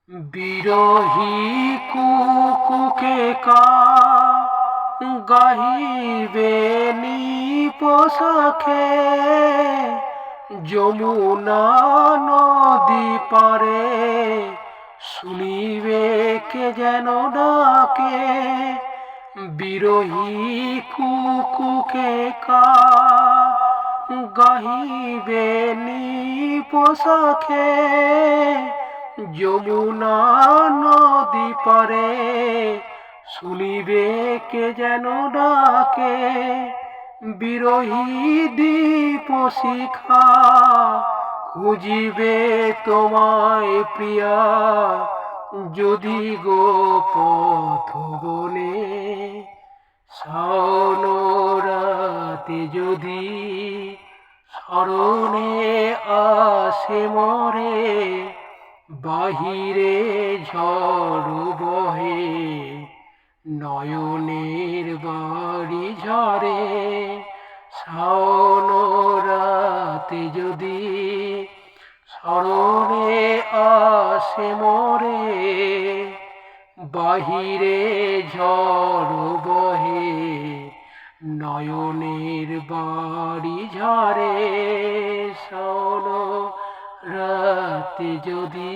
বিরহী কুকুকে কা গাহিবে নিপোষাখে, যমুনা নদী পারে শুনিবে কে যেন ডাকে। বিরহী কুকুকে কা গাহিবে নিপোষাখে, যমুনা নদী পারে শুনিবে কে যেন ডাকে। বিরহী দীপশিখা খুঁজিবে তোমায় প্রিয়া, যদি গো পথ বনে শাওন রাতে যদি স্মরণে আসে মরে। বাহিরে ঝড় বহে নয়নের বাড়ি ঝরে, শাওন রাতে যদি স্মরণে আসে মরে। বাহিরে ঝড় বহে নয়নের বাড়ি ঝরে, শাওন রাতে যদি